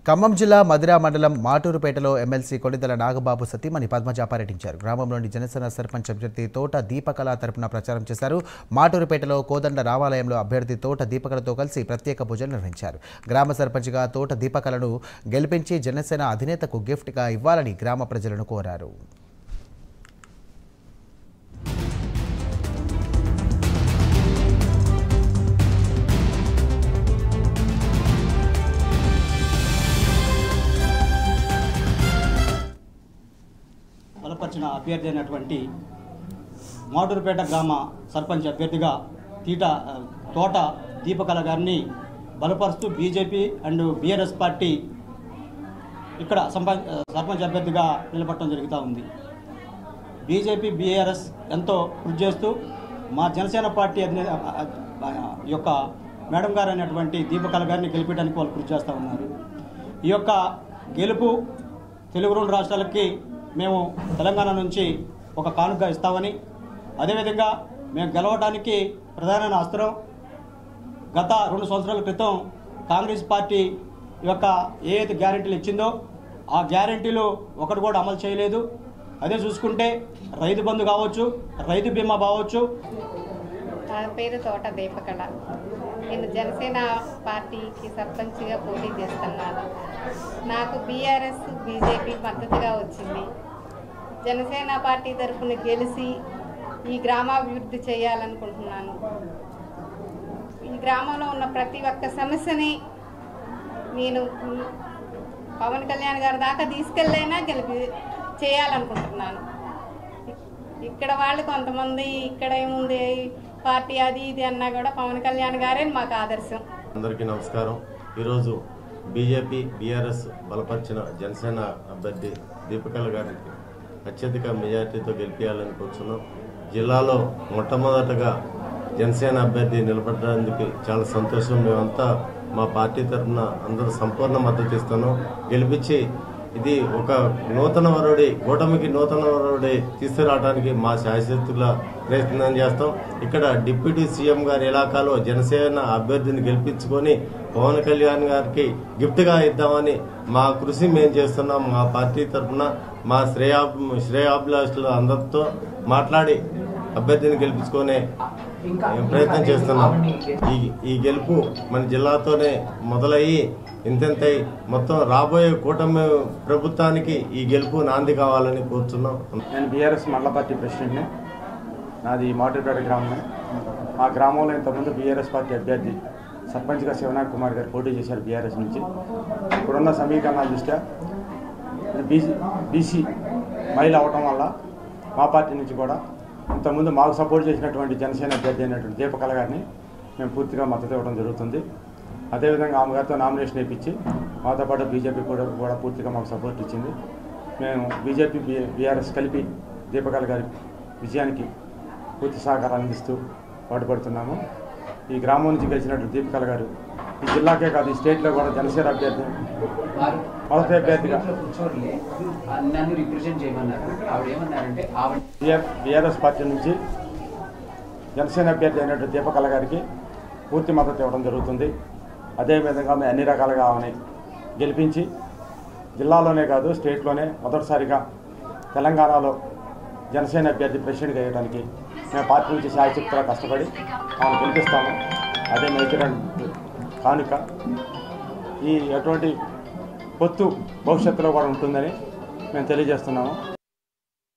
ఖమ్మం జిల్లా మధిర మండలం మాటూరుపేటలో ఎమ్మెల్సీ కొణిదెల నాగబాబు సతీమణి పద్మజ పర్యటించారు. గ్రామంలోని జనసేన సర్పంచ్ అభ్యర్థి తోట దీపకళ తరపున ప్రచారం చేశారు. మాటూరుపేటలో కోదండ రామాలయంలో అభ్యర్థి తోట దీపకళతో కలిసి ప్రత్యేక పూజలు నిర్వహించారు. గ్రామ సర్పంచ్గా తోట దీపకళను గెలిపించి జనసేన అధినేతకు గిఫ్ట్గా ఇవ్వాలని గ్రామ ప్రజలను కోరారు. బలపరిచిన అభ్యర్థి అయినటువంటి మాటూరుపేట గ్రామ సర్పంచ్ అభ్యర్థిగా తోట దీపకళ గారిని బలపరుస్తూ బీజేపీ అండ్ బీఆర్ఎస్ పార్టీ ఇక్కడ సర్పంచ్ అభ్యర్థిగా నిలబడటం జరుగుతూ ఉంది. బీజేపీ బీఆర్ఎస్ ఎంతో కృషి చేస్తూ మా జనసేన పార్టీ యొక్క మేడం గారు అయినటువంటి దీపకళ గారిని గెలిపించడానికి వాళ్ళు కృషి చేస్తూ ఉన్నారు. ఈ యొక్క గెలుపు తెలుగు రెండు రాష్ట్రాలకి మేము తెలంగాణ నుంచి ఒక కానుక ఇస్తామని, అదేవిధంగా మేము గెలవడానికి ప్రధానమైన అస్త్రం గత 2 సంవత్సరాల క్రితం కాంగ్రెస్ పార్టీ యొక్క ఏదైతే గ్యారెంటీలు ఇచ్చిందో ఆ గ్యారెంటీలు ఒకటి కూడా అమలు చేయలేదు. అదే చూసుకుంటే రైతు బంధు కావచ్చు, రైతు బీమా కావచ్చు. నా పేరు తోట దీపకళ. నేను జనసేన పార్టీకి సర్పంచ్గా పోటీ చేస్తున్నాను. నాకు బీఆర్ఎస్ బీజేపీ మద్దతుగా వచ్చింది. జనసేన పార్టీ తరఫున గెలిచి ఈ గ్రామాభివృద్ధి చేయాలనుకుంటున్నాను. ఈ గ్రామంలో ఉన్న ప్రతి ఒక్క సమస్యని నేను పవన్ కళ్యాణ్ గారి దాకా తీసుకెళ్ళైనా చేయాలనుకుంటున్నాను. ఇక్కడ వాళ్ళు కొంతమంది ఇక్కడ ఏముంది పార్టీ అది ఇది అన్నా కూడా పవన్ కళ్యాణ్ గారే మాకు ఆదర్శం. అందరికీ నమస్కారం. ఈరోజు బీజేపీ బీఆర్ఎస్ బలపరిచిన జనసేన అభ్యర్థి దీపకళ గారికి అత్యధిక మెజార్టీతో గెలిపించాలని కూర్చున్నాం. జిల్లాలో మొట్టమొదటగా జనసేన అభ్యర్థి నిలబడడానికి చాలా సంతోషం. మేమంతా మా పార్టీ తరఫున అందరూ సంపూర్ణ మద్దతు ఇస్తున్నాం. గెలిపించి ఇది ఒక నూతన వరుడి కూటమికి నూతన వరుడి తీసుకురావడానికి మా శాయశక్తుల ప్రయత్నం చేస్తాం. ఇక్కడ డిప్యూటీ సీఎం గారి ఇలాకాలో జనసేన అభ్యర్థిని గెలిపించుకొని పవన్ కళ్యాణ్ గారికి గిఫ్ట్గా ఇద్దామని మా కృషి మేము చేస్తున్నాం. మా పార్టీ తరఫున మా శ్రేయాభిలాషులు అందరితో మాట్లాడి అభ్యర్థిని గెలిపించుకునే ప్రయత్నం చేస్తున్నాం. ఈ గెలుపు మన జిల్లాతోనే మొదలయ్యి ఇంతెంతై మొత్తం రాబోయే కూటమి ప్రభుత్వానికి ఈ గెలుపు నాంది కావాలని కోరుతున్నాం. నేను బీఆర్ఎస్ మండల పార్టీ ప్రెసిడెంట్ని. నాది మాటూరుపేట గ్రామమే. మా గ్రామంలో ఇంతకుముందు బీఆర్ఎస్ పార్టీ అభ్యర్థి సర్పంచ్గా శివనాథ్ కుమార్ గారు పోటీ చేశారు బీఆర్ఎస్ నుంచి. ఇప్పుడున్న సమీకరణాల దృష్ట్యా బీసీ మహిళ అవటం వల్ల మా పార్టీ నుంచి కూడా ఇంతకుముందు మాకు సపోర్ట్ చేసినటువంటి జనసేన అభ్యర్థి అయినటువంటి దీపకళ గారిని మేము పూర్తిగా మద్దతు ఇవ్వడం జరుగుతుంది. అదేవిధంగా ఆమె గారితో నామినేషన్ వేయించి మాతో పాటు బీజేపీ కూడా పూర్తిగా మాకు సపోర్ట్ ఇచ్చింది. మేము బీజేపీ బీఆర్ఎస్ కలిపి దీపకళ గారి విజయానికి పూర్తి సహకారం అందిస్తూ పాటుపడుతున్నాము. ఈ గ్రామం నుంచి గెలిచినటువంటి దీపకళ గారు ఈ జిల్లాకే కాదు ఈ స్టేట్లో కూడా జనసేన అభ్యర్థి మొదటి అభ్యర్థిగా బీఆర్ఎస్ పార్టీ నుంచి జనసేన అభ్యర్థి అయినటువంటి దీపకళ గారికి పూర్తి మద్దతు ఇవ్వడం జరుగుతుంది. అదేవిధంగా మేము అన్ని రకాలుగా ఆమెని గెలిపించి జిల్లాలోనే కాదు స్టేట్లోనే మొదటిసారిగా తెలంగాణలో జనసేన అభ్యర్థి ప్రెసిడెంట్గా వేయడానికి మేము పార్టీ నుంచి శాయశక్తిగా కష్టపడి ఆమెను గెలిపిస్తాము. అదే మైత్రి కానుక. ఈ ఎటువంటి పొత్తు భవిష్యత్తులో కూడా ఉంటుందని మేము తెలియజేస్తున్నాము.